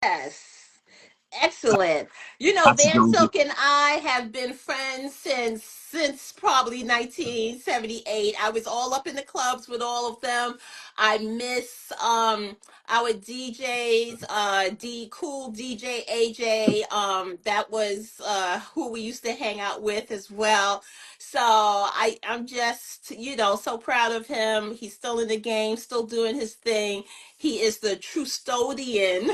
Excellent. You know, Lots of Van Jonesy. Silk and I have been friends since probably 1978. I was all up in the clubs with all of them. I miss our DJs, D Cool DJ AJ. That was who we used to hang out with as well. So I'm just, so proud of him. He's still in the game, still doing his thing. He is the trustodian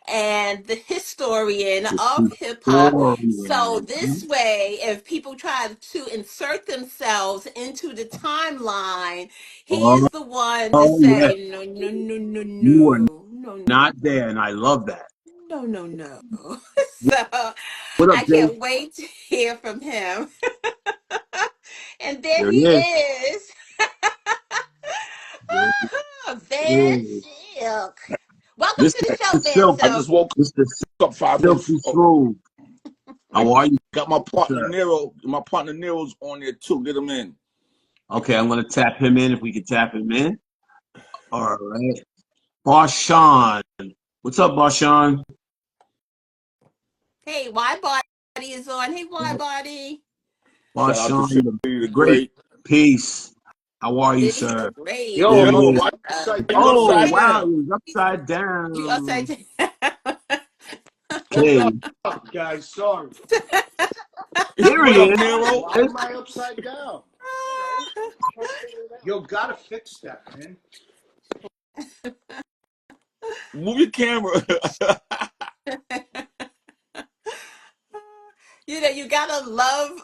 and the historian of hip hop. So this way, if people try to insert themselves into the timeline, he Oh, is the one to oh yeah, say, no, no, no, no, you were no, no, no, not there, and I love that. no, no, no. So What up, I Jay? can't wait to hear from him. And there There he he is. is. There he Van is. Silk. Welcome to Mr. the show, Van Silk, I just Silk. woke Mr. up 5 minutes. Silky Oh, Smooth. I How are you, got my partner sir? Nero. My partner Nero's on there too. Get him in. Okay, I'm gonna tap him in if we can tap him in. All right. Barshawn. What's up, Barshawn? Hey, Y Body is on. Hey, Y Body. Shout out to Barshawn, Philly the great. Great. Peace. How are you, City sir? the Great. Yo, There I'm he Yo, is. why upside you down. Oh, upside wow, down? he's upside You upside down. down. Okay, Hold up, guys. Sorry. there What he up, is. Nero? Why am I upside down? Yo, gotta fix that, man. Move your camera. You gotta love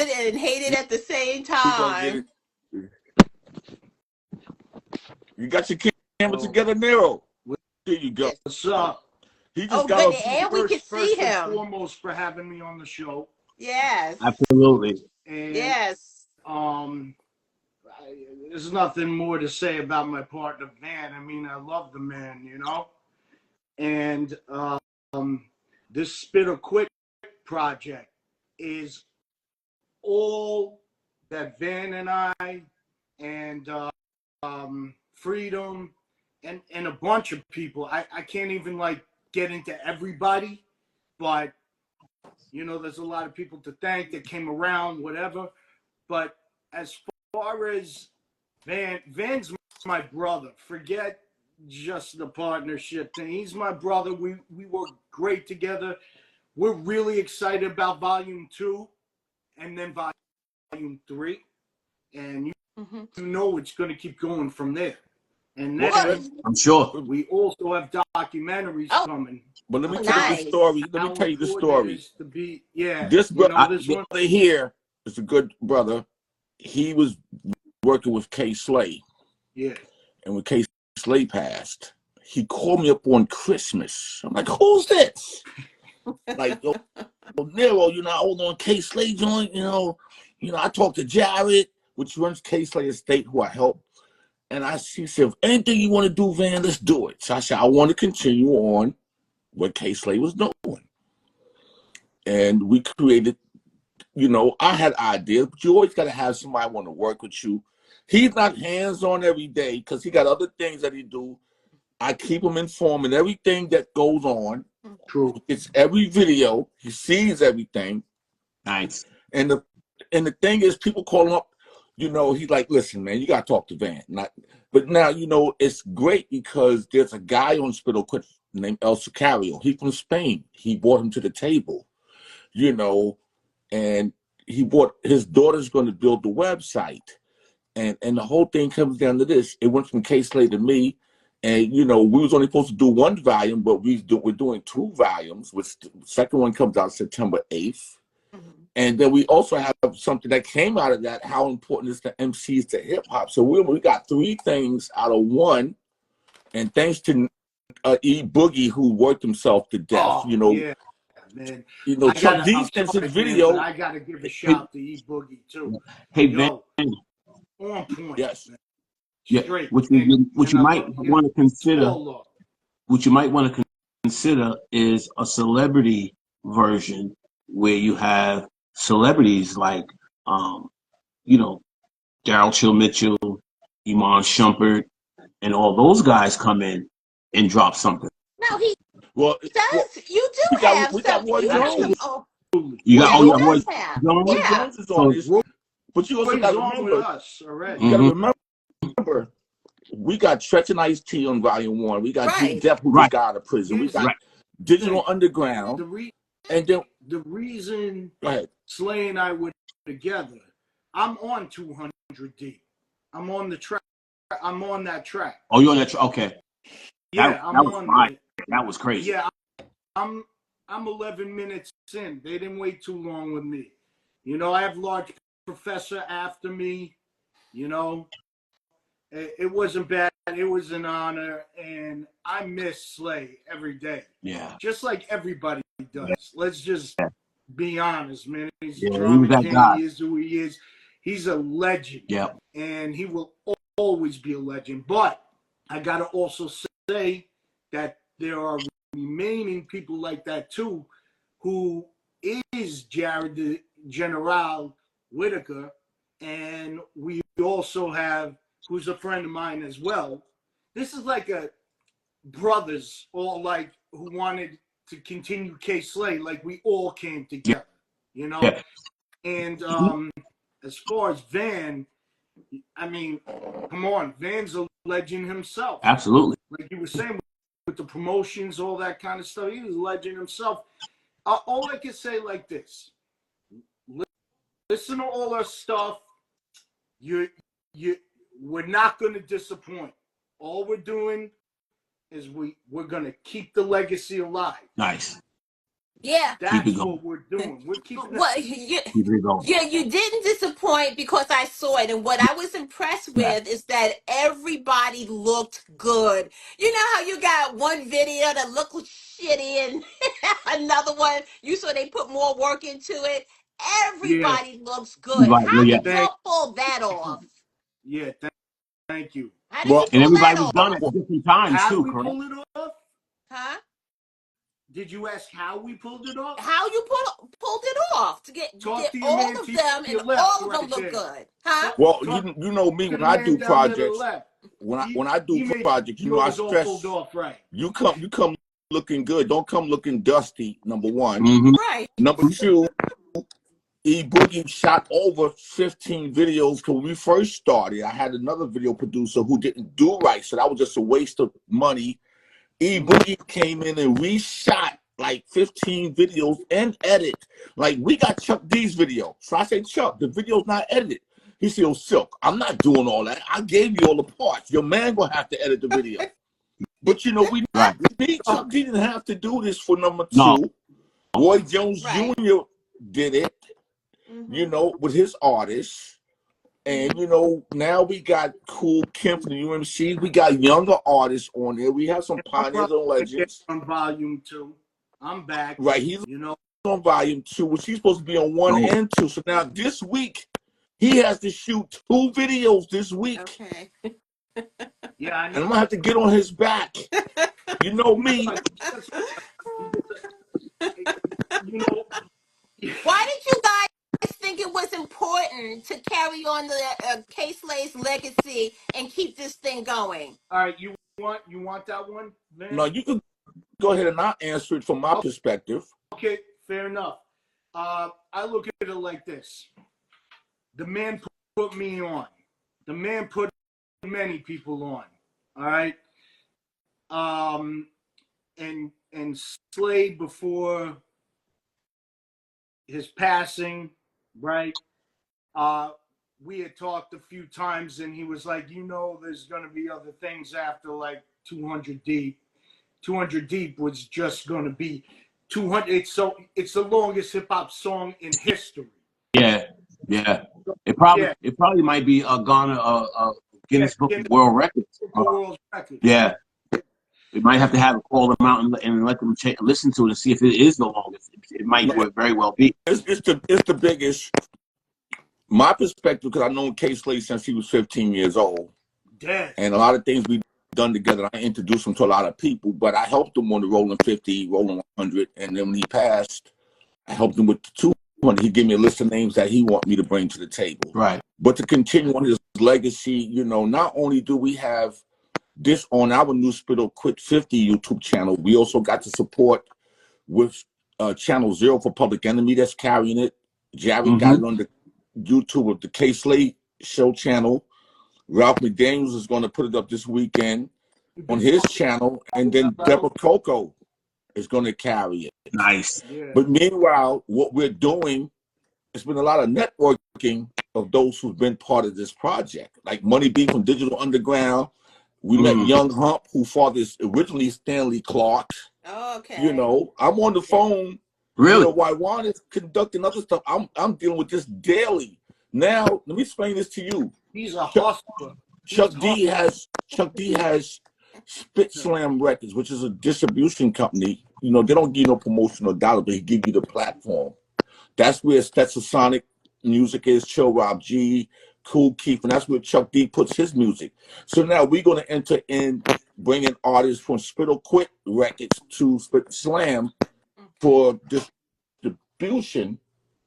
it and hate it at the same We gonna get time. it. You got your camera Oh, together, Nero. There you go. Yes. what's up? He just Oh, got good. a And we can see First and him. foremost for having me on the show. Yes. Absolutely. And Yes. there's nothing more to say about my partner Van. I mean, I love the man, And this Spit or Quit project is all that Van and I and Freedom and a bunch of people. I can't even get into everybody, but there's a lot of people to thank that came around, whatever. But as far as Van's my brother. Forget just the partnership thing. He's my brother. We work great together. We're really excited about Volume 2 and then Volume 3. And it's going to keep going from there. And then I'm sure. we also have documentaries coming. But let me tell you the Nice. story. Let me tell you the story. This brother here is a good brother. He was working with KAYSLAY. Yeah. And when KAYSLAY passed, he called me up on Christmas. I'm like, who's this? Like, yo, Nero, I was on KAYSLAY joint, I talked to Jared, which runs KAYSLAY Estate, who I help. And he said, if anything you want to do, Van, let's do it. So I said, I want to continue on what KAYSLAY was doing. And we created, I had ideas, but you always got to have somebody want to work with you. He's not hands-on every day because he got other things that he do. I keep him informed in everything that goes on. True. It's every video. He sees everything. Nice. And the thing is, people call him up, he's like, listen, man, you got to talk to Van. But now, it's great because there's a guy on Spit or Quit named El Sicario. He's from Spain. He brought him to the table, and his daughter's going to build the website. And the whole thing comes down to this. It went from KAYSLAY to me. And, we was only supposed to do one volume, but we're doing 2 volumes, which the second one comes out September 8th. And then we also have something that came out of that, how important is the Emcees to hip hop. So we got 3 things out of 1. And thanks to E Boogie, who worked himself to death, Yeah, man. Chuck D sent his video. Man, but I got to give a shout to E Boogie, too. Hey, Van. On point. Yes. Man. Yeah, Straight. what you might want to consider, is a celebrity version where you have celebrities like, Daryl Chill Mitchell, Iman Shumpert, and all those guys come in and drop something. No, he Well, Does you we do got have we got some? Roy You have some. Jones. Oh, You got yeah, oh he yeah, Jones. Roy does have. Roy Jones. Yeah, Jones is on So this, but you also got Roy's to on with remember. us already. You got to mhm. remember. We got Stretch and Ice T on Volume 1. We got G right. Dep who Right, just got out of prison. We Here's got right. the thing. Digital Underground, The and then the reason go ahead. Slay and I were together, I'm on 200 Deep. I'm on the track. I'm on that track. Oh, you're on that. Okay, Yeah, that I'm was on fire. the. That was crazy. Yeah, I'm 11 minutes in. They didn't wait too long with me. You know, I have Large Professor after me. You know, it wasn't bad. It was an honor, and I miss Slay every day, Yeah, just like everybody does. yeah, Let's just be honest, man. He's yeah. He was drama that king. guy. He is who he is. He's a legend, Yeah, and he will always be a legend. But I gotta also say that there are remaining people like that too, who is Jared the General Whitaker, and we also have who's a friend of mine as well. This is like a brothers, all like who wanted to continue KAYSLAY, like we all came yeah, together, you know. yeah. And as far as Van, I mean, come on, Van's a legend himself. Absolutely. Like you were saying with the promotions, all that kind of stuff, he was a legend himself. All I can say like this: listen to all our stuff. You, we're not going to disappoint. All we're doing is we're going to keep the legacy alive. Nice. Yeah. Keep it That's going. what we're doing. We're keeping it. Well, Keep it going. yeah, you didn't disappoint because I saw it. And what I was impressed Yeah. with is that everybody looked good. You know how you got one video that looked shitty and another one, you saw they put more work into it. Yeah. Everybody looks good. Right. How Well, yeah. did Thank. y'all pull that off? Yeah. Thank you. How did you Well, And pull that everybody was done off? at different times How too, we correct? pull it off? Huh? Did you ask how we pulled it off? How you pulled it off to Talk get to your all man of to them and your left, all of them right look there. good? Huh? well, Talk you know me to when the I man do down there to the projects. left. When I do He made projects, you know I yours all pulled stress off right. you come looking good. Don't come looking dusty. Number one. Mm-hmm. Right. Number two, E Boogie shot over 15 videos because when we first started, I had another video producer who didn't do right, so that was just a waste of money. E Boogie came in and reshot like 15 videos and edit. Like we got Chuck D's video. So I said, Chuck, the video's not edited. He said, oh, Silk, I'm not doing all that. I gave you all the parts. Your man gonna have to edit the video. But you know, Right. Chuck D didn't have to do this for number No. two. Roy Jones Right. Jr. did it, Mm-hmm. you know, with his artists. And, you know, now we got Cool Kim from the UMC. We got younger artists on there. We have some pioneers and legends. On volume 2. I'm back. Right. He's You know. on volume 2, which he's supposed to be on 1 Oh. and 2. So now this week, he has to shoot 2 videos this week. Okay. Yeah, I And know. I'm going to have to get on his back. You know me. You know. Why did you guys think it was important to carry on the KAYSLAY's legacy and keep this thing going? All right, you want that one, Van? No, you can go ahead and I'll answer it from my perspective. Okay, fair enough. I look at it like this. The man put me on. The man put many people on. All right. And Slay before his passing, right? We had talked a few times, and he was like, you know, there's going to be other things after like 200 Deep. 200 Deep was just going to be 200. It's the longest hip hop song in history. Yeah. Yeah. It probably might be gone Guinness Book of World Records. World record. Yeah. We might have to have call them out and let them listen to it and see if it is the longest. It might very well be. It's the biggest. My perspective, because I've known KAYSLAY since he was 15 years old. Dead. And a lot of things we've done together, I introduced him to a lot of people, but I helped him on the Rolling 50, Rolling 100, and then when he passed, I helped him with the 200. He gave me a list of names that he wanted me to bring to the table. Right. But to continue on his legacy, you know, not only do we have this on our new Spittle Quit 50 YouTube channel. We also got the support with Channel 0 for Public Enemy that's carrying it. Jerry got it on the YouTube of the KAYSLAY Show channel. Ralph McDaniels is going to put it up this weekend on his channel, and then Deborah Coco is going to carry it. Nice. Yeah. But meanwhile, what we're doing, it's been a lot of networking of those who've been part of this project, like Money B from Digital Underground. We met Young Hump, who father is originally Stanley Clark. Oh, okay. You know, I'm on the phone. Really? You know, while Juan is conducting other stuff, I'm dealing with this daily. Now, let me explain this to you. He's a hustler. Chuck D has Spit Slam Records, which is a distribution company. You know, they don't give you no promotional dollar, but they give you the platform. That's where Stetsasonic music is, Chill Rob G, Cool Keith, and that's where Chuck D puts his music. So now we're going to enter in bringing artists from Spittle Quit Records to Spit Slam for distribution.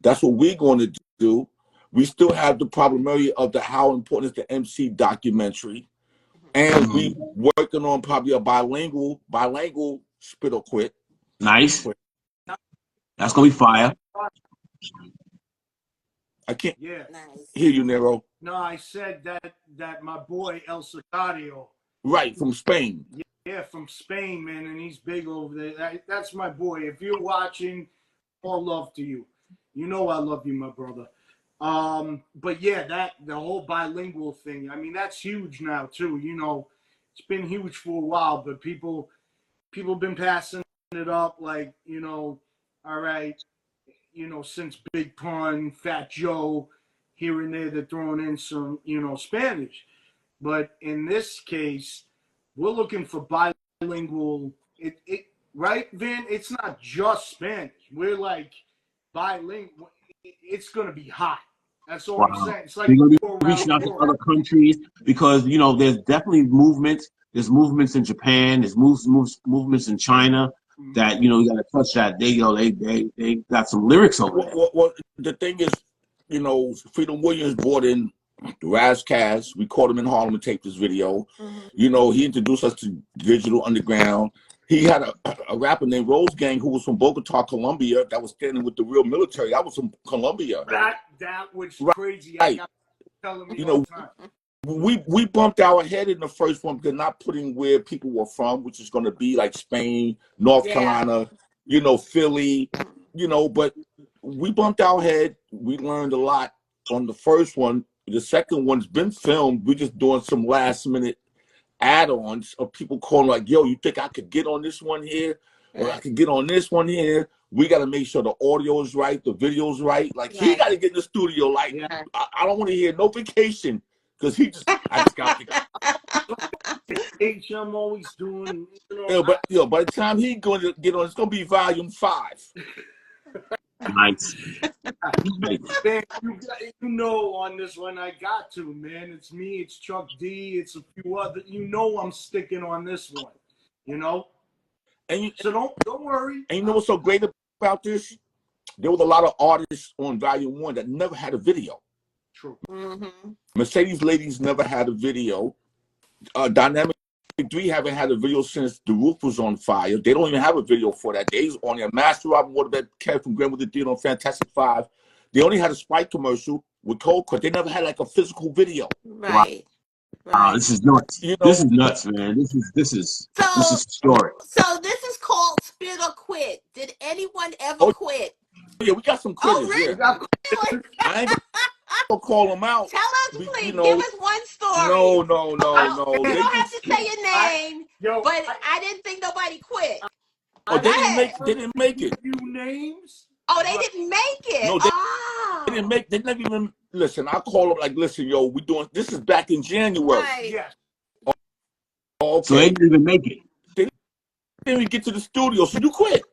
That's what we're going to do. We still have the problem area of the how important is the MC documentary. And we working on probably a bilingual Spittle Quit. Nice. That's going to be fire. I can't Yeah. hear you, Nero. No, I said that my boy El Sicario. Right, from Spain. Yeah, from Spain, man, and he's big over there. That's my boy. If you're watching, all love to you. You know I love you, my brother. But yeah, the whole bilingual thing, I mean, that's huge now too. You know, it's been huge for a while, but people been passing it up like, you know, all right, you know, since Big Pun, Fat Joe, here and there, they're throwing in some, you know, Spanish. But in this case, we're looking for bilingual, right, Vin? It's not just Spanish. We're like bilingual. It's going to be hot. That's all I'm saying. It's like we're going to be reaching out to other countries because, you know, there's definitely movements. There's movements in Japan. There's movements in China that, you know, you got to touch that. They got some lyrics over there. Well, the thing is, you know, Freedom Williams brought in Raz Kaz. We called him in Harlem to take this video. You know, he introduced us to Digital Underground. He had a rapper named Rose Gang who was from Bogota, Colombia, that was standing with the real military. That was from Colombia. That was right. crazy. I got telling me you all know, the time. we bumped our head in the first one because not putting where people were from, which is going to be like Spain, North Carolina, you know, Philly, you know, but we bumped our head. We learned a lot on the first one. The second one's been filmed. We're just doing some last minute add-ons of people calling like, yo, you think I could get on this one here? Or I could get on this one here? We got to make sure the audio is right, the video's right. Like, he got to get in the studio. Like, I don't want to hear no vacation because I just got to I'm always doing, you know. But, yo, by the time he's going to get on, it's going to be volume 5. Nice. Man, you know, on this one, I got to, man. It's me, it's Chuck D, it's a few other. You know, I'm sticking on this one. You know, so don't worry. And you know what's so great about this? There was a lot of artists on Volume 1 that never had a video. True. Mercedes Ladies never had a video. Dynamic 3 haven't had a video since The Roof was on fire. They don't even have a video for that. They's on their master album, what that Kev from Greenwood did on Fantastic 5. They only had a Sprite commercial with Cold Cut. They never had like a physical video. Right. Wow, this is nuts. You know, this is nuts, man. This is historic. So this is called Spit or Quit. Did anyone ever quit? Yeah, we got some quitters. Oh, really? Yeah. I ain't gonna call them out. Tell us, please. Give us one story. No. You don't have to say your name, but I didn't think nobody quit. Oh, they didn't make it. Few names. Oh, they didn't make it. No, they didn't make. They never even listen. I call them like, listen, yo, we doing this is back in January. Right. Yes. Okay. So they didn't even make it. They didn't even get to the studio, so you quit.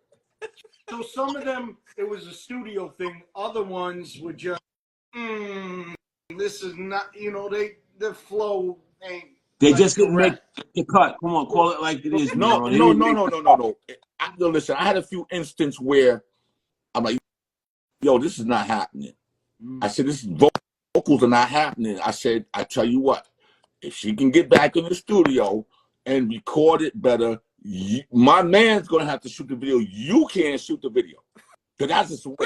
So some of them, it was a studio thing. Other ones were just, this is not, you know, their flow ain't. They just didn't make the cut. Come on, call it like it is. No. Listen, I had a few instances where I'm like, yo, this is not happening. I said, this vocals are not happening. I said, I tell you what, if she can get back in the studio, and record it better. My man's gonna have to shoot the video. You can't shoot the video. Cause that's just the way.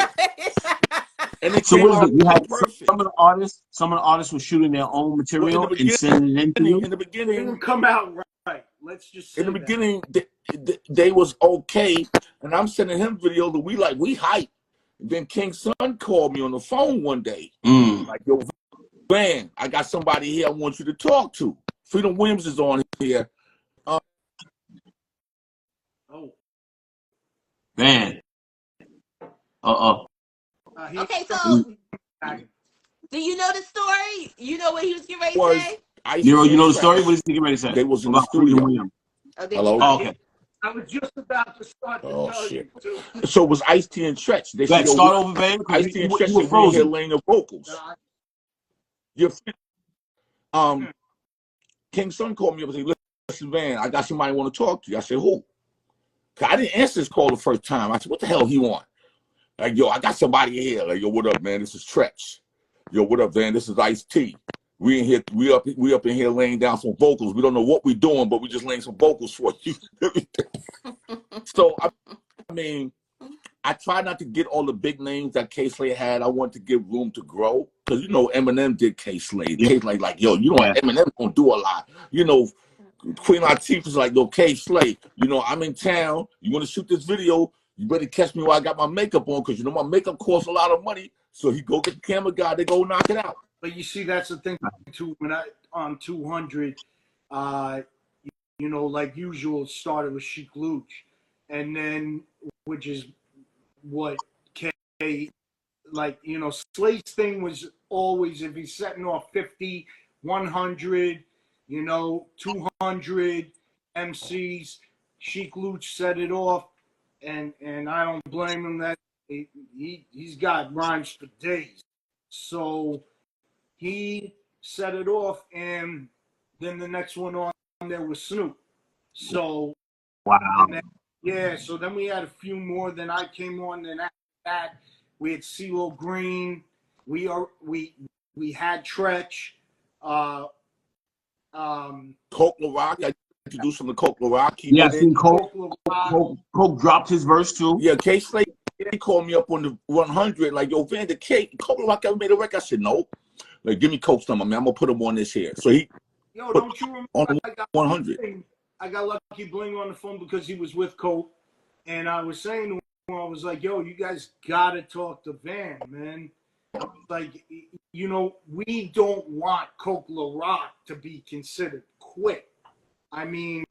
And it So came what is out it? You had perfect. some of the artists were shooting their own material and sending it in to you? In the beginning, It didn't come out right. Let's just say in the beginning, they was okay, and I'm sending him video that we hype. Then King Son called me on the phone one day, like, yo, Van, I got somebody here I want you to talk to. Freedom Williams is on here. Oh. Man. Okay, so do you know the story? You know what he was getting ready to say? Nero, you know the story? What is he getting ready to say? They was in the studio. Hello? Oh, okay. I was just about to start to tell you too. So it was Ice-T and Tretch. They said, start over, man. Ice-T and Tretch was in here laying the vocals. King Son called me up and said, listen, Van, I got somebody want to talk to you. I said, who? I didn't answer this call the first time. I said, what the hell he want? Like, yo, I got somebody here. Like, yo, what up, man? This is Tretch. Yo, what up, Van? This is Ice-T. We in here, we up in here laying down some vocals. We don't know what we're doing, but we just laying some vocals for you. So I mean, I try not to get all the big names that KAYSLAY had. I want to give room to grow. Because you know Eminem did KAYSLAY. KAYSLAY like, yo, you know Eminem don't do a lot. You know, Queen Latifah was like, yo, KAYSLAY, you know, I'm in town. You want to shoot this video? You better catch me while I got my makeup on, because you know my makeup costs a lot of money. So he go get the camera guy, they go knock it out. But you see, that's the thing too. When I on 200, you know, like usual, it started with Sheek Luch, and then which is what K, like, you know, Slate's thing was always, if he's setting off 50, 100, you know, 200 Emcees, Sheek Luch set it off, and I don't blame him that he's got rhymes for days. So he set it off, and then the next one on there was Snoop. So wow. So then we had a few more. Then I came on, and after that we had CeeLo Green. We had Tretch. Coke LaRock. I introduced him to Coke LaRock. Yeah, I think Coke dropped his verse too. Yeah, KAYSLAY called me up on the 100, like, yo, Van, Coke LaRock ever made a record? I said, no. Like, give me Coke's number, man. I'm gonna put him on this here. So he don't you remember on the 100. I got Lucky Bling on the phone because he was with Coke, and I was saying to him, I was like, yo, you guys gotta talk to Van, man. Like, you know, we don't want Coke LaRock to be considered quit. I mean,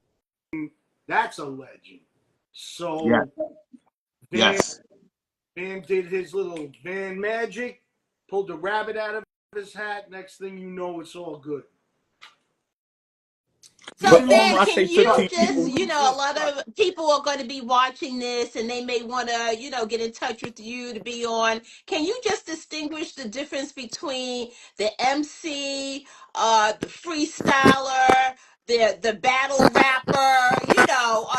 that's a legend. So Van did his little Van magic, pulled the rabbit out of his hat. Next thing you know, it's all good. So then, can you just, you know, a lot of people are going to be watching this and they may want to, you know, get in touch with you to be on. Can you just distinguish the difference between the MC, the freestyler, the battle rapper, you know,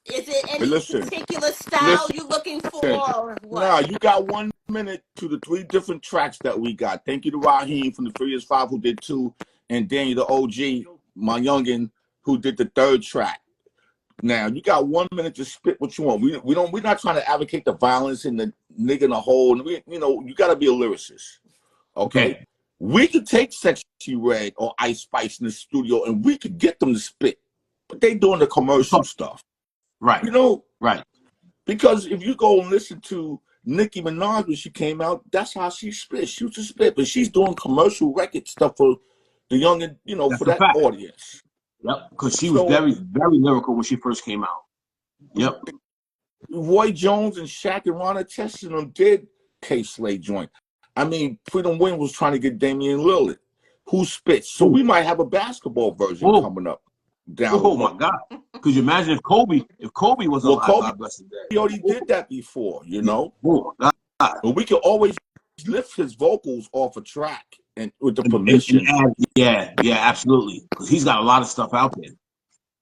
is it any particular style you're looking for or what? Nah, you got 1 minute to the 3 different tracks that we got. Thank you to Raheem from the Furious 5 who did 2, and Daniel the OG, my youngin, who did the 3rd track. Now you got 1 minute to spit what you want. We're not trying to advocate the violence and the nigga in the hole. You know, you gotta be a lyricist. Okay? We could take Sexy Red or Ice Spice in the studio and we could get them to spit. But they doing the commercial stuff. Right. You know? Right. Because if you go and listen to Nicki Minaj when she came out, that's how she spit. She used to spit, but she's doing commercial record stuff for the young, you know, for that audience. Yep, because she was very, very lyrical when she first came out. Yep. Roy Jones and Shaq and Ron Artest and them did KAYSLAY joint. I mean, Freedom Williams was trying to get Damian Lillard, who spits. So we might have a basketball version coming up. Oh my God! Could you imagine if Kobe was alive? Kobe, he already did that before, you know. But we can always lift his vocals off a track and with the permission. Yeah, absolutely. Because he's got a lot of stuff out there,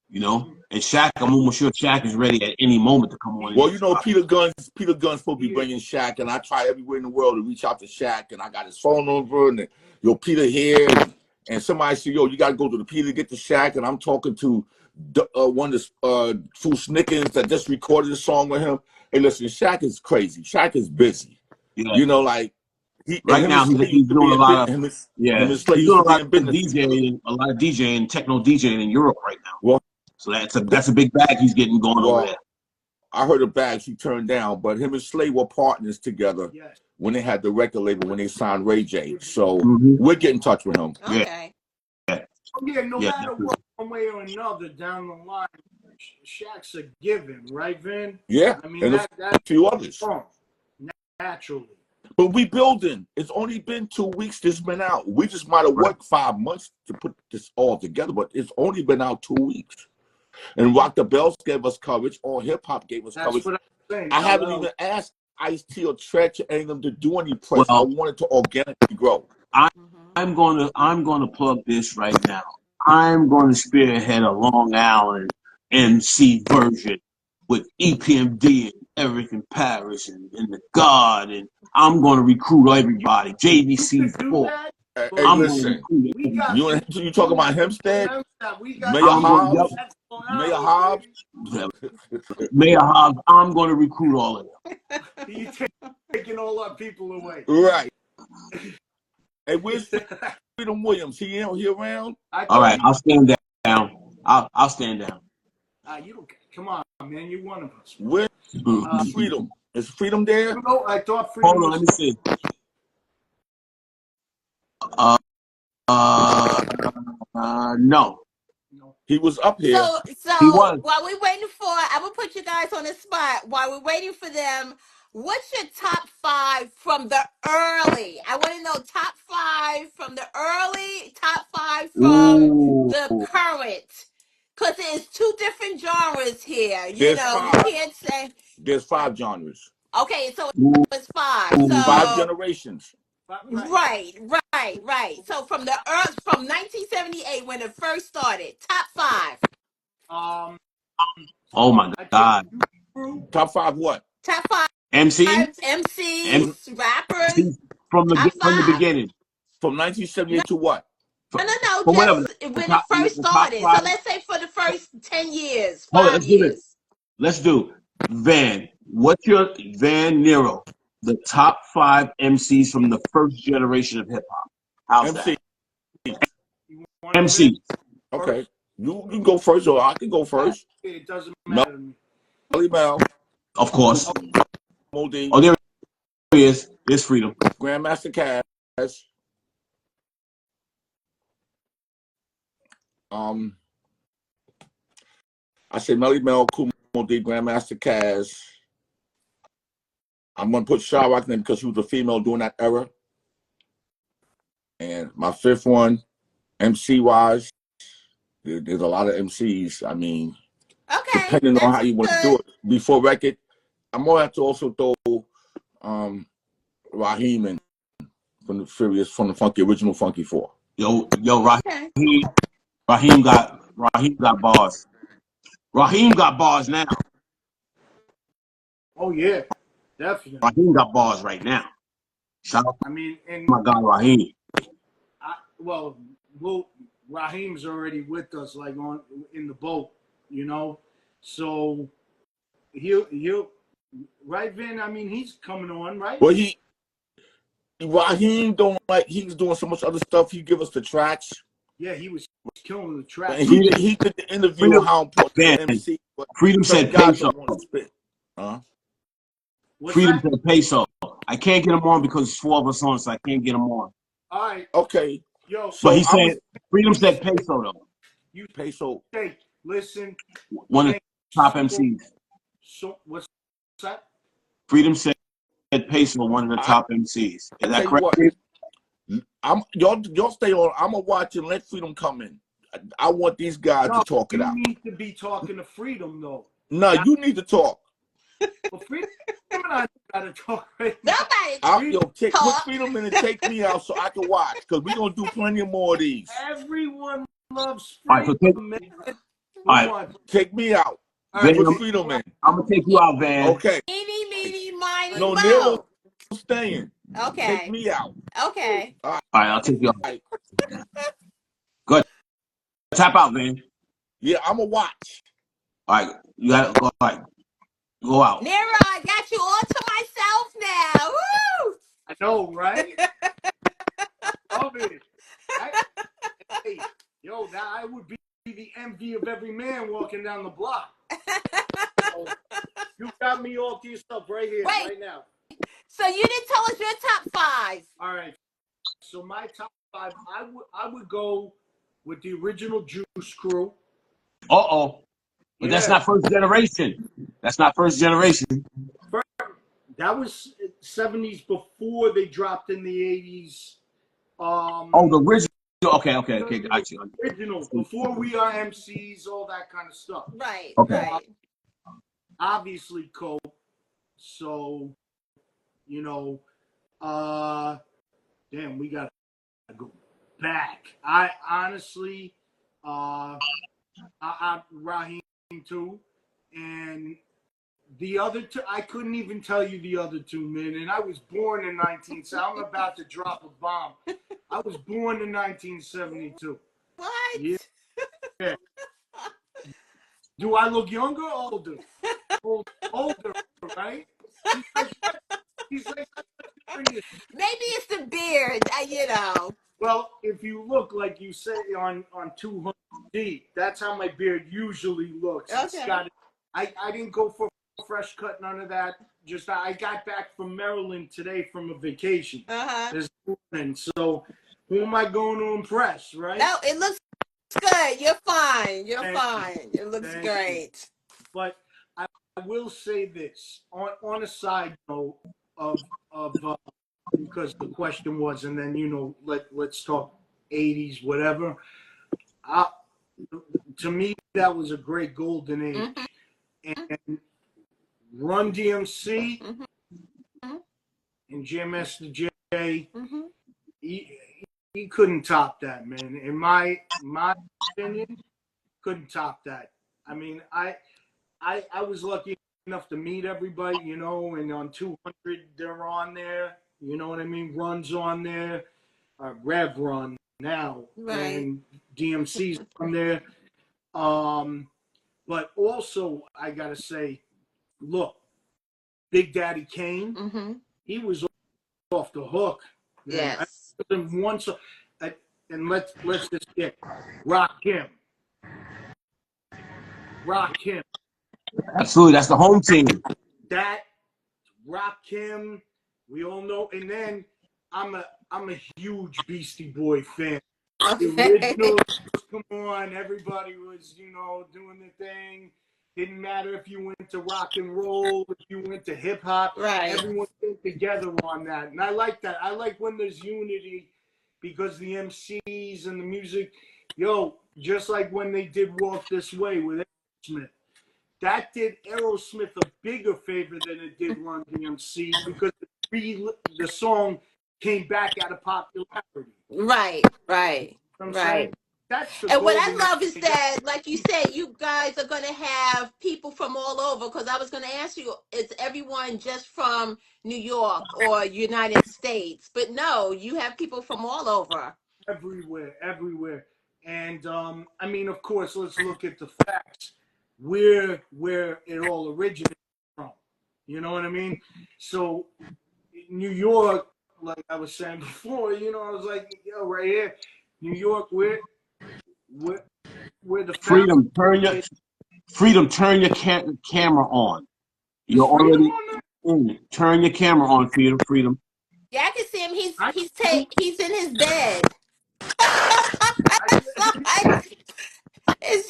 you know. And Shaq, I'm almost sure Shaq is ready at any moment to come on. Well, you know, Peter Gunn's supposed to be bringing Shaq, and I try everywhere in the world to reach out to Shaq, and I got his phone number, and yo, Peter here. and somebody said, "Yo, you got to go to the P to get the Shaq," and I'm talking to one of the Fool Snickens that just recorded a song with him. Hey, listen, Shaq is crazy. Shaq is busy. Yeah. You know, like right now he's doing a lot of him and Slay he's used doing to be in business. a lot of DJing, techno DJing in Europe right now. Well, so that's a big bag he's getting going over there. I heard a bag he turned down, but him and Slay were partners together when they had the record label when they signed Ray J. So we'll get in touch with him. Okay. Yeah, no matter what, one way or another down the line, Shaq's a given, right, Vin? Yeah, I mean, and that's a few others. Naturally. But we building. It's only been 2 weeks this been out. We just might have worked 5 months to put this all together, but it's only been out 2 weeks. And Rock the Bells gave us coverage. All hip hop gave us coverage. What I'm saying. I haven't even asked Ice-T or Tretch or any of them to do any press. I wanted to organically grow. I'm gonna plug this right now. I'm going to spearhead a Long Island MC version with EPMD and Eric in Paris and the God, and I'm going to recruit everybody. JVC4. Hey, listen, you talking about Hempstead? Mayor Hobbs? Mayor Hobbs? Mayor Hobbs, I'm going to recruit all of them. You're taking all our people away. Right. Hey, where's Freedom Williams? He around? All right, I'll stand down. I'll stand down. You don't come on, man. You're one of us. Where's Freedom? Is Freedom there? No, I thought Freedom. Hold on, let me see. No. He was up here. So while we're waiting for, I'm gonna put you guys on the spot. While we're waiting for them, what's your top 5 from the early? I want to know top 5 from the early, top 5 from the current, because it's 2 different genres here. You can't say there's 5 genres. Okay, so it's 5. So 5 generations. Right. So from 1978 when it first started, top 5. Oh my God. Top 5 what? Top 5 MCs, rappers. From the beginning. From 1978 to what? No. Just when it first started. So let's say for the first 10 years, 5 years. Let's do Van. What's your Van Nero? The top 5 MCs from the first generation of hip hop. How's that? MC. Okay. You can go first, or I can go first. It doesn't matter to me. Melly Mel. Of course. Moldy. Oh, there he is. There's Freedom. Grandmaster Cash. I say Melly Mel, Cool Moldy, Grandmaster Cash. I'm gonna put Sha Rock in there because she was a female during that era. And my 5th one, MC wise, there's a lot of MCs. I mean, depending on how you want to do it. Before record, I'm gonna have to also throw Raheem in from the Funky original Funky 4. Yo, Raheem got bars. Raheem got bars now. Oh yeah, definitely. Raheem got bars right now. Shout out. I mean, and my God, Raheem. Raheem's already with us, like in the boat, So he'll right, Vin. I mean, he's coming on, right? Well, Raheem he's doing so much other stuff. He give us the tracks. Yeah, he was killing the tracks. And he did the interview on how important MC. Freedom said peso. Freedom said peso. I can't get him on because it's 4 of us on, so I can't get him on. All right. Okay. Yo. But he said Freedom said peso though. You peso. Hey, listen. One of the top MCs. So what's that? Freedom said peso, one of the top MCs. Is that correct? Y'all stay on. I'm gonna watch and let Freedom come in. I want these guys to talk it out. You need to be talking to Freedom though. No, you need to talk. Well, Freedom and I gotta talk right now. Put Freedom in and take me out so I can watch, because we're gonna do plenty more of these. Everyone loves Freedom. All right, take me out. Van, put Freedom in. I'm gonna take you out, Van. Okay. Meeny, miny, no, Nero staying. Okay. Take me out. Okay. All right, I'll take you out. tap out, man. Yeah, I'm a watch. All right, you gotta go. All right, go out. Nero, I got you all to myself now. Woo! I know, right? Love it. Hey, yo, now I would be the envy of every man walking down the block. So, you got me all to yourself right here, Wait. right now. So you didn't tell us your top 5. All right. So my top 5, I would go with the original Juice Crew. But Yeah. that's not first generation. That's not first generation. That was 70s before they dropped in the 80s. The original. Okay, got you. Original, before We Are Emcees, all that kind of stuff. Right, Okay. right. Obviously, Cope. So, you know, damn, we got to go back. I honestly, I Raheem too, and the other two, I couldn't even tell you the other two, man. And I was born in 19. So I'm about to drop a bomb. I was born in 1972. What? Yeah. Do I look younger or older? Older, right? He's like Maybe it's the beard, you know. Well, if you look like you say on 200D, that's how my beard usually looks. Okay. It's got. I didn't go for a fresh cut, none of that. Just I got back from Maryland today from a vacation this morning. So who am I going to impress, right? No, it looks good. You're fine. You're fine. It looks great. But I will say this on a side note of because the question was, and then let's talk 80s, whatever. To me, that was a great golden age, and Run DMC and Jam Master Jay, he couldn't top that, man. In my opinion, couldn't top that. I mean, I was lucky enough to meet everybody, and on 200 they're on there. You know what I mean? Run's on there, Rev Run now, and DMC's on there. But also I gotta say, look, Big Daddy Kane, he was off the hook. Man. Yes. One song, and let's just get Rock Him. Absolutely, that's the home team. That Rock Him, we all know. And then I'm a huge Beastie Boy fan. The originals, come on, everybody was doing the thing. Didn't matter if you went to rock and roll, if you went to hip hop. Everyone came together on that, and I like that. I like when there's unity, because the MCs and the music, just like when they did Walk This Way with Aerosmith. That did Aerosmith a bigger favor than it did Run DMC, because the song came back out of popularity. Right. And what I love is that, like you said, you guys are going to have people from all over, because I was going to ask you, is everyone just from New York or United States? But no, you have people from all over. Everywhere. And, I mean, of course, let's look at the facts. Where it all originated from. You know what I mean? So, New York, like I was saying before, I was like, right here, New York, where the Freedom, turn your camera on. You're already turn your camera on, Freedom. Yeah, I can see him. He's in his bed.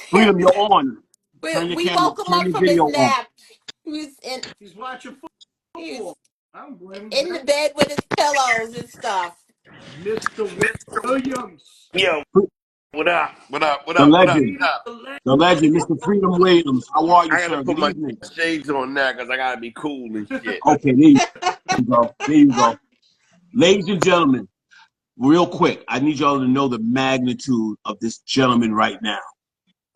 Freedom, you're on. We woke him up from his nap. He's watching football. I don't blame him. In the bed with his pillows and stuff. Mr. Williams. Yo, what up? The legend, Mr. Freedom Williams. How are you, I sir? gotta put my shades on now because I gotta be cool and shit. Okay, there you go. Ladies and gentlemen, real quick, I need y'all to know the magnitude of this gentleman right now.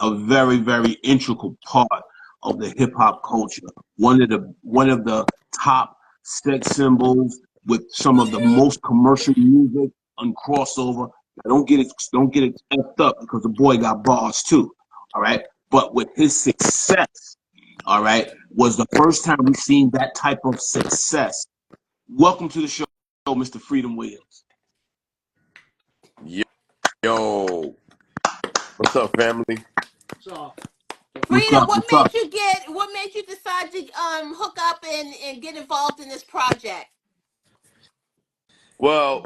A very, very integral part of the hip hop culture. One of the top sex symbols, with some of the most commercial music and crossover. Don't get it effed up because the boy got bars too. All right. But with his success, all right, was the first time we've seen that type of success. Welcome to the show, Mr. Freedom Williams. Yo, what's up, family? So Freedom, What's up? what made you decide to hook up and get involved in this project? Well,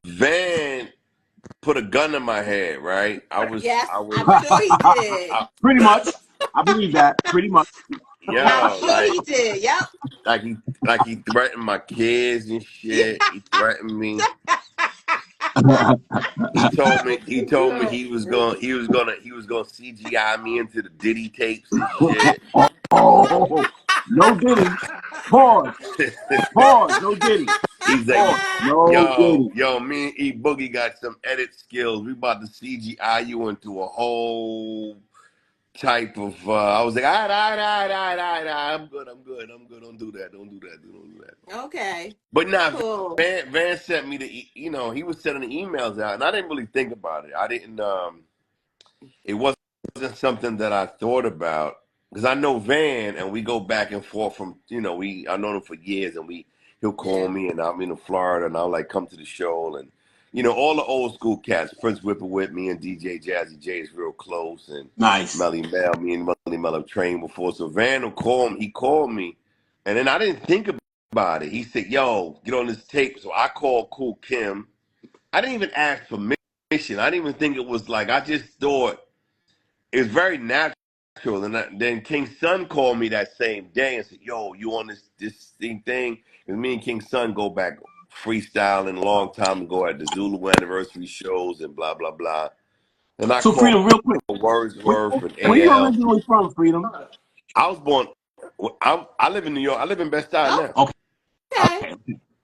Van put a gun in my head, right? Yes, I was, I'm sure he did. Pretty much. I believe that. Pretty much. I'm yo, sure he did. Yep. like he threatened my kids and shit. He threatened me. He told me he was gonna CGI me into the Diddy tapes and shit. Oh, no Diddy. Pause. No Diddy. He's like, Pause. No Diddy. me and E Boogie got some edit skills. We about to CGI you into a whole type of. I was like, all right. I'm good. Don't do that. Okay. But nah, Cool. Van sent me he was sending the emails out, and I didn't really think about it. I didn't. It wasn't something that I thought about because I know Van, and we go back and forth from I known him for years, and he'll call Yeah. me, and I'm in Florida, and I'll like come to the show, and all the old school cats, Prince Whipper with me, and DJ Jazzy J is real close, and Nice. Melly Mel, me and Melly Mel have trained before, so Van will call me. He called me, and then I didn't think about it. He said, "Yo, get on this tape." So I called Cool Kim. I didn't even ask permission. I didn't even think it was like. I just thought it was very natural. And then King Son called me that same day and said, "Yo, you on this thing?" Because me and King Son go back freestyling a long time ago at the Zulu anniversary shows and blah blah blah. And I So called Freedom, real quick. Wordsworth and Where you AL. originally from, Freedom? I was born. I live in New York. I live in Bed Stuy Oh, now. okay.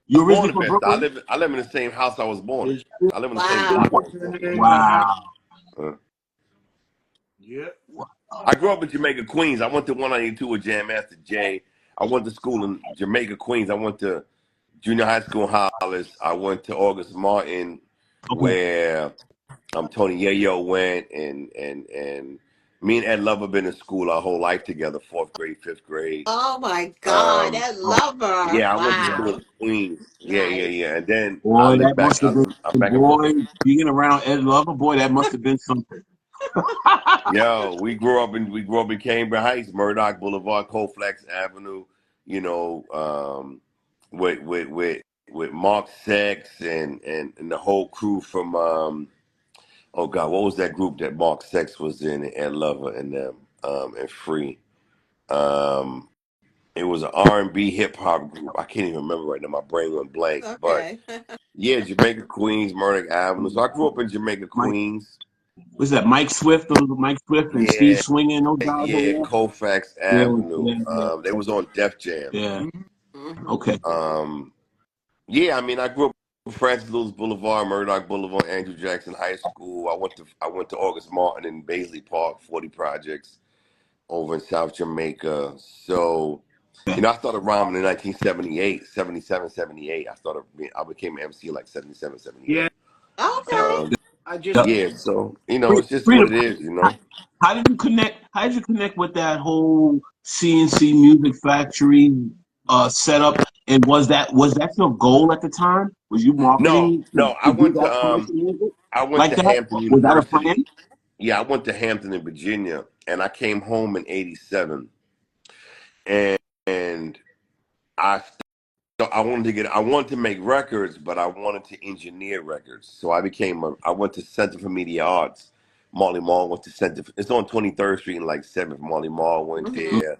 You I was born originally in from Bed Stuy. Brooklyn? I live in the same house I was born in. I live in the same Wow. block I was born in. Wow. yeah. I grew up in Jamaica, Queens. I went to 192 with Jam Master Jay. I went to school in Jamaica, Queens. I went to junior high school in Hollis. I went to August Martin, Okay. where Tony Yayo went, and me and Ed Lover been in school our whole life together, 4th grade, 5th grade. Oh my God, Um, that lover. yeah, I went to school Wow. in Queens. Nice. Yeah. And then I Boy, lived that back. must have been, I'm back in boy, Brooklyn. being around Ed Lover, boy, that must have been something. Yo, we grew up in Cambridge Heights, Murdoch Boulevard, Colfax Avenue. With Mark Sex and the whole crew from oh God, what was that group that Mark Sex was in and Ed Lover and them and Free. It was an R&B hip hop group. I can't even remember right now. My brain went blank. But Okay. yeah, Jamaica Queens, Murdoch Avenue. So I grew up in Jamaica Mike, Queens. what's that? Mike Swift and Steve Yeah, Swinging, those guys over there? Colfax Yeah, Avenue. They was on Def Jam. yeah. Mhm. Okay. Yeah, I mean, I grew up on Francis Lewis Boulevard, Murdoch Boulevard, Andrew Jackson High School. I went to August Martin in Baisley Park, 40 Projects over in South Jamaica. So, I started rhyming in 1978, 77, 78. I became an MC in like 77, 78. Yeah. Okay. I just Yeah, so, it's just what Freedom, it is, how did you connect? How did you connect with that whole CNC Music Factory setup? And was that your goal at the time? Was you No, marketing no, to do that commercial music I went like to that? Hampton Was that a University. plan? Yeah, I went to Hampton in Virginia, and I came home in '87, and I I wanted to make records, but I wanted to engineer records. So I went to Center for Media Arts. Marley Marl went to Center. It's on 23rd Street and like 7th. Marley Marl went Hmm. there.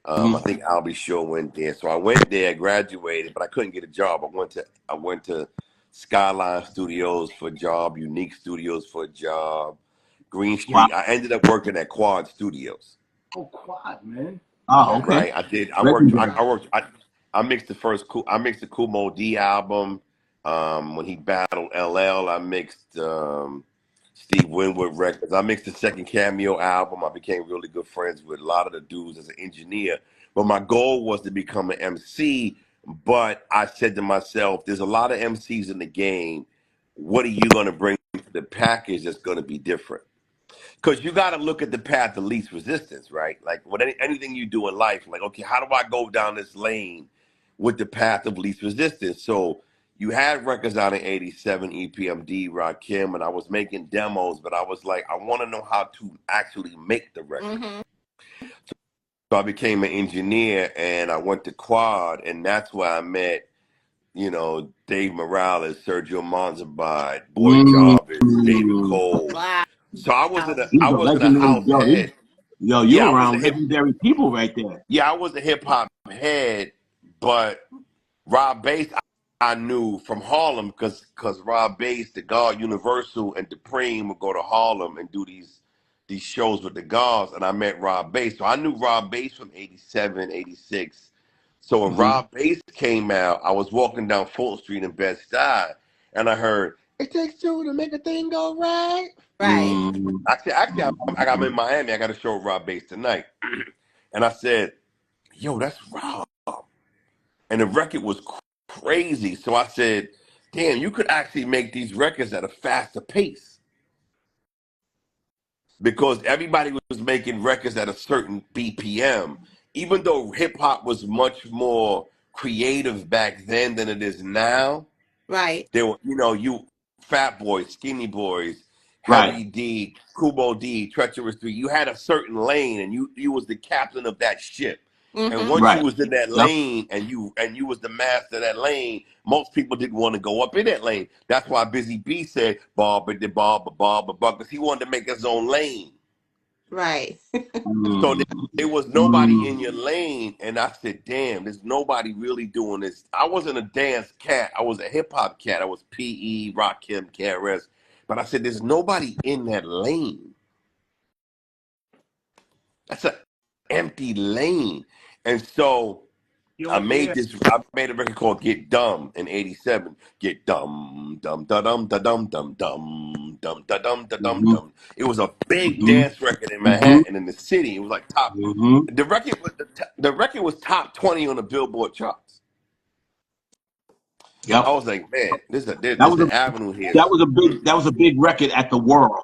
I Mm-hmm. think Albie Shaw went there. So I went there, graduated, but I couldn't get a job. I went to Skyline Studios for a job, Unique Studios for a job, Green Wow. Street. I ended up working at Quad Studios. quad, man. Oh, okay. Right, I did. I worked. Legendary. I worked. I mixed the first. I mixed the Kumo D album. When he battled LL, I mixed Steve Winwood records. I mixed the second Cameo album. I became really good friends with a lot of the dudes as an engineer. But my goal was to become an MC. But I said to myself, "There's a lot of MCs in the game. What are you going to bring the package that's going to be different. Because you got to look at the path of least resistance, right? Like with anything you do in life, like, okay, how do I go down this lane with the path of least resistance? So you had records out in 87, EPMD, Rakim, and I was making demos, but I was like, I want to know how to actually make the record. Mm-hmm. So I became an engineer and I went to Quad, and that's where I met, you know, Dave Morales, Sergio Monzabite, Boy Jarvis, David Cole. Wow. So I wasn't These I are wasn't a legendary. house head. You Yeah, I were was a around legendary people right there. Yeah, I was a hip hop head, but Rob Bass I knew from Harlem because Rob Bass, the God Universal, and Dupreme would go to Harlem and do these shows with the Gods, and I met Rob Bass. So I knew Rob Bass from 87, 86. So when Rob Bass came out, I was walking down Fulton Street in Bed-Stuy, and I heard, "It takes two to make a thing go right." Right. Actually, I'm in Miami. I got a show with Rob Bass tonight. And I said, "Yo, that's Rob." And the record was crazy. So I said, damn, you could actually make these records at a faster pace. Because everybody was making records at a certain BPM. Even though hip hop was much more creative back then than it is now. Right. There were, Fat Boys, Skinny Boys, Right. Heavy D, Kubo D, Treacherous 3. You had a certain lane, and you was the captain of that ship. Mm-hmm. And once Right. you was in that lane, and you was the master of that lane, most people didn't want to go up in that lane. That's why Busy B said Bob, because he wanted to make his own lane. Right. So there was nobody in your lane, and I said, damn, there's nobody really doing this. I wasn't a dance cat. I was a hip-hop cat. I was P.E., Rakim, KRS. But I said, there's nobody in that lane. That's an empty lane. And so I made a record called Get Dumb in 87. Get dumb, dum da dum da dum dum dum dum da dum da dum dum. It was a big dance record in Manhattan in the city. It was like top. The record was top 20 on the Billboard charts. Yep. I was like, man, there's an avenue here. That was a big record at the World.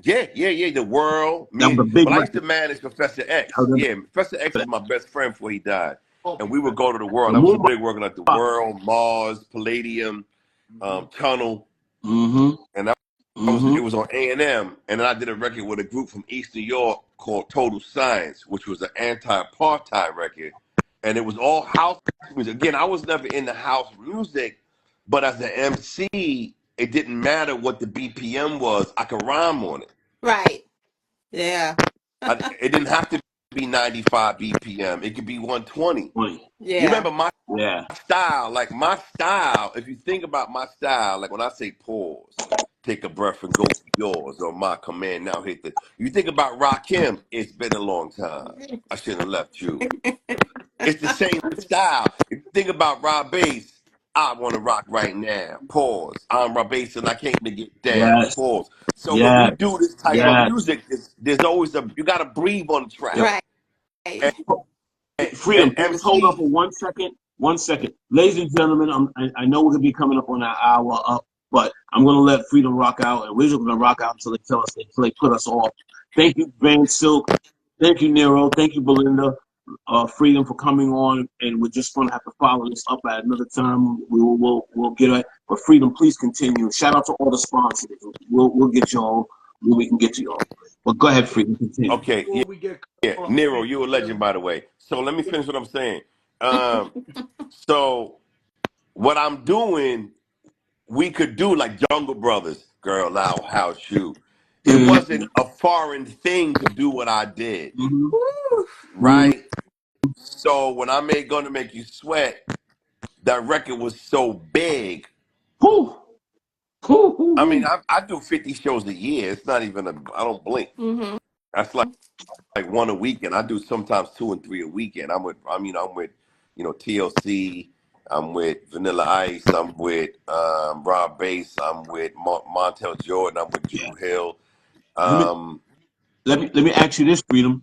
Yeah. The World. That was a big I record. used to manage Professor X. Yeah, Professor X was my best friend before he died. And we would go to the World. I was a big working at the World, Mars, Palladium, Tunnel. And it was on A&M. And then I did a record with a group from East New York called Total Science, which was an anti-apartheid record. And it was all house music. Again, I was never into house music, but as an MC, it didn't matter what the BPM was. I could rhyme on it. Right. Yeah. It didn't have to be 95 BPM. It could be 120. Yeah. You remember my style? Like my style, if you think about my style, like when I say pause, take a breath and go for yours, or my command now hit the. You think about Rakim, it's been a long time. I shouldn't have left you. It's the same style. If you think about Rob Bass, I want to rock right now. Pause. I'm Rob Bass and I came to get down. Pause. So when we do this type of music, there's always you got to breathe on the track. Right. Freedom, just hold on for 1 second. 1 second. Ladies and gentlemen, I know we're going to be coming up on our hour up, but I'm going to let Freedom rock out, and we're just going to rock out until they tell us, until they put us off. Thank you, VANSILK. Thank you, Nero. Thank you, Belinda. Freedom, for coming on, and we're just going to have to follow this up at another time. We'll get it. But Freedom, please continue. Shout out to all the sponsors. We'll get you all when we can get to y'all. But go ahead, Freedom, continue. Okay. Yeah. Nero, you're a legend, by the way. So let me finish what I'm saying. So what I'm doing, we could do like Jungle Brothers, Girl, Loud House Shoe. It wasn't a foreign thing to do what I did, right? So when I made Gonna Make You Sweat, that record was so big. I mean, I do 50 shows a year. It's not even I don't blink. That's like one a weekend. I do sometimes 2 and 3 a weekend. I'm with TLC. I'm with Vanilla Ice. I'm with Rob Bass. I'm with Montel Jordan. I'm with Drew Hill. Let me ask you this, Freedom.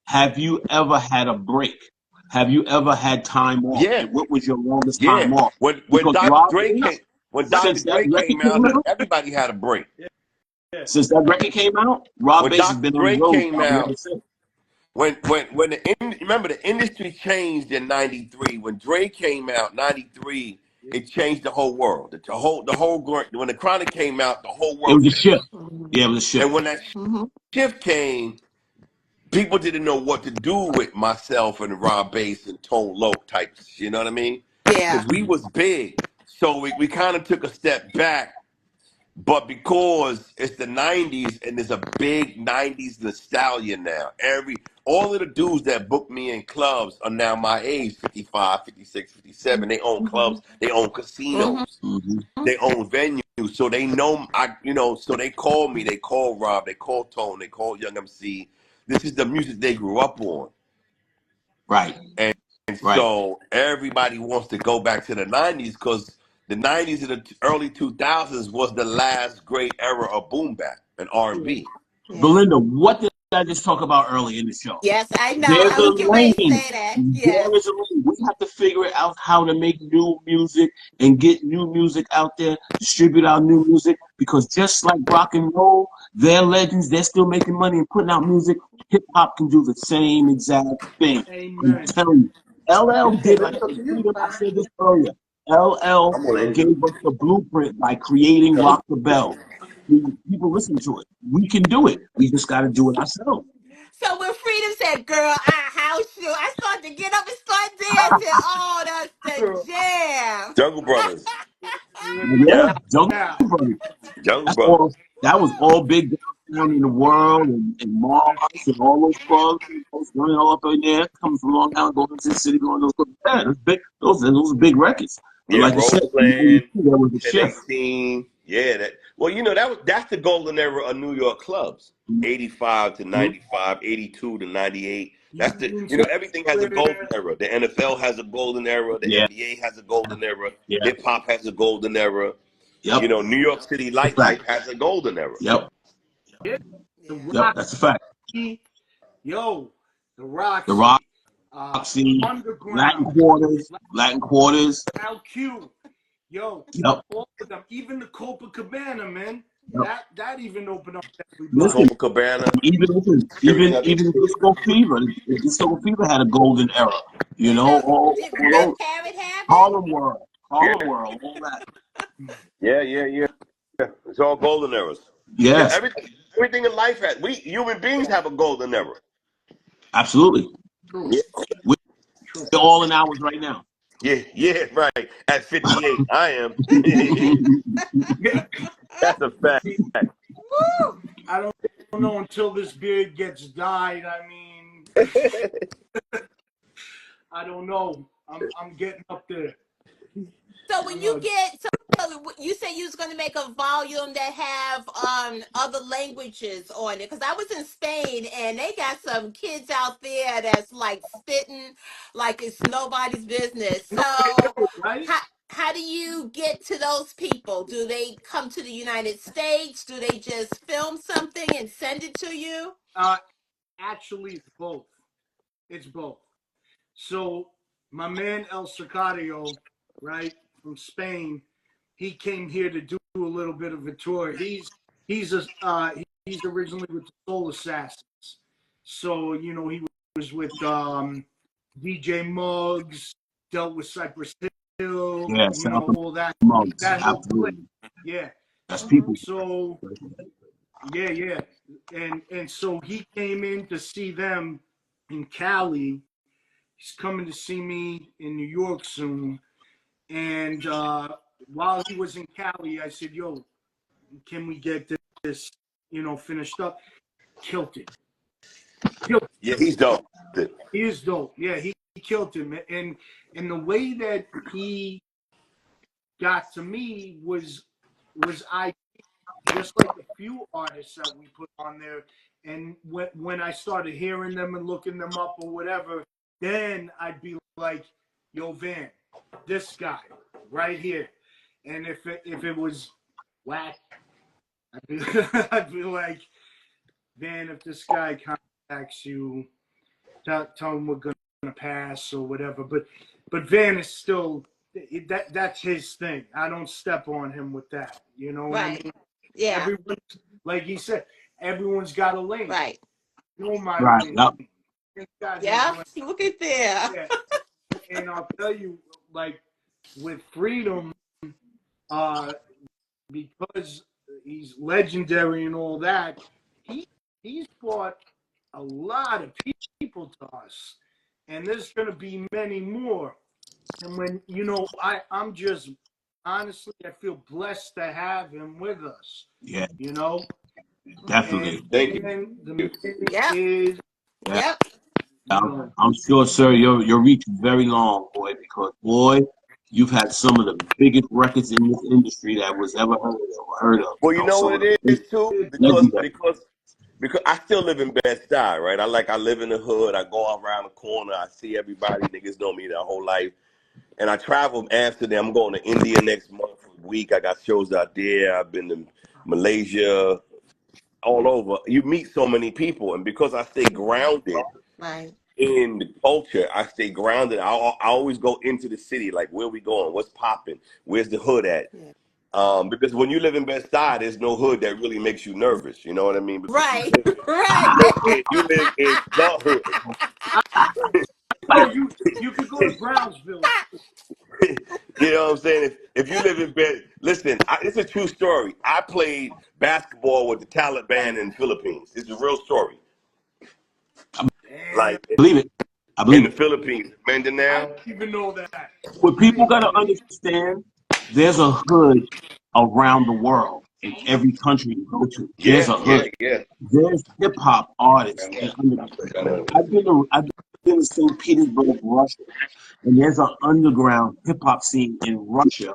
Have you ever had a break? Have you ever had time off? Yeah. And what was your longest time off? When Dr. Dre came out, everybody had a break. Since that record came out, Rob When Bass has Dr. been on the Dre road came probably out, ever since. remember the industry changed in '93. When Dre came out, '93, it changed the whole world. When the Chronic came out, the whole It world was a changed. shift. Yeah, it was a shift. And when that shift came, people didn't know what to do with myself and Rob Bass and Tone Loc types. You know what I mean? Yeah. Because we was big, so we kind of took a step back. But because it's the '90s and there's a big '90s nostalgia now, all of the dudes that book me in clubs are now my age, 55, 56, 57. They own clubs, they own casinos, Mm-hmm. they own venues, so they know so they call me, they call Rob, they call Tone, they call Young MC. This is the music they grew up on. Right. And Right. so everybody wants to go back to the '90s because the '90s and the early 2000s was the last great era of boom bap and R&B. Yeah. Belinda, what did I just talk about early in the show? Yes, I know. There's I a was getting ready to lane. say that. Yes. There is a lane. We have to figure out how to make new music and get new music out there, distribute our new music, because just like rock and roll, they're legends. They're still making money and putting out music. Hip hop can do the same exact thing. I'm Amen. telling you. LL did, like It's up to you. Freedom, I said this earlier. LL I'm on Andrew. gave us the blueprint by creating Rock the Bell. People listen to it. We can do it. We just got to do it ourselves. So when Freedom said, "Girl, I house you," I started to get up and start dancing. Oh, that's the jam. Jungle Brothers. With my Yeah, Jungle now. Brothers. Jungle That's Brothers. all. That was all big down in the world and Mars and all those clubs, those running all up in there, coming from Long Island, going to the city, going to those clubs. Yeah, those big. Those are big records. But Yeah, like you said, in Roseland, '92 there was a shift. 1018. Yeah, that's the golden era of New York clubs. 85 to Mhm. 95, 82 to 98. That's Union everything has a golden Square. era. The NFL has a golden era. The Yeah, NBA has a golden era. yeah, Hip hop has a golden era. yep. New York City That's a fact. nightlife has a golden era. Yep, Yeah. The yep. That's a fact. Roxy. Yo, the The Roxy. Roxy, Underground. Latin Quarters. LQ. Yo, Yep, all of them. Even the Copacabana, man. yep. That even opened up to everybody. Listen, Copacabana, even Security even Disco Fever, the Disco Fever had a golden era. You Did know, did all Red those Parrot have it? Yeah, Harlem World, all that. yeah. It's all golden eras. Yeah, Yes, everything in life we human beings have a golden era. absolutely. True. Yeah, We're True. all in ours right now. yeah, right. At 58, I am. Yeah. That's a fact. Woo! I don't know until this beard gets dyed. I mean, I don't know. I'm getting up there. So I when don't you know. get so you said you was going to make a volume that have other languages on it, because I was in Spain and they got some kids out there that's like spitting like it's nobody's business. No, So right? how do you get to those people? Do they come to the United States? Do they just film something and send it to you? Uh, Actually, it's both. It's both. So my man El Sicario, right, from Spain, he came here to do a little bit of a tour. He's originally with the Soul Assassins. So, he was with DJ Muggs, dealt with Cypress Hill, Yeah, South all Mugs, that whole clique. absolutely. Yeah. That's people. So yeah. And so he came in to see them in Cali. He's coming to see me in New York soon. And while he was in Cali, I said, "Yo, can we get this, finished up?" Killed it. Yeah, he's dope. He is dope. Yeah, he killed him. And the way that he got to me was I just like a few artists that we put on there. And when I started hearing them and looking them up or whatever, then I'd be like, "Yo, Van, this guy right here." And if it was whack, I'd be, I'd be like, "Van, if this guy contacts you, tell him we're gonna pass or whatever." But Van is still that's his thing. I don't step on him with that. You know what I Right. mean? Yeah. Everyone Like he said, everyone's got a lane. Right. Know my Right. lane. Yep. He's got his Yeah. lane. Look at there. Yeah. And I'll tell you, like with Freedom, because he's legendary and all that, he's brought a lot of people to us, and there's going to be many more. And when I'm just honestly, I feel blessed to have him with us. Yeah. And Definitely. Thank you. the man Yep. is, Yep. I'm sure, sir, your reach is very long, boy, because boy, you've had some of the biggest records in this industry that was ever heard of. Well, you know So what it is too, legendary. because I still live in Bed-Stuy, right? I live in the hood. I go out around the corner. I see everybody. Niggas know me their whole life. And I travel Amsterdam. I'm going to India next month for a week. I got shows out there. I've been to Malaysia, all over. You meet so many people, and because I stay grounded Right. in the culture, I stay grounded. I always go into the city, like where we going, what's popping, where's the hood at? Yeah. Because when you live in Bed-Stuy, there's no hood that really makes you nervous. You know what I mean? Because Right. Right. you live in the hood. oh, you could go to Brownsville. You know what I'm saying? If you live in Bed, listen, it's a true story. I played basketball with the Taliban in the Philippines. It's a real story. Damn, Like Believe it. I in believe the it. Philippines, I Mindanao. didn't even know that. What people got to understand, there's a hood around the world in every country you go to. There's Yeah, a yeah, hood. yeah. There's hip hop artists and underground. I've been to St. Petersburg, Russia, and there's an underground hip hop scene in Russia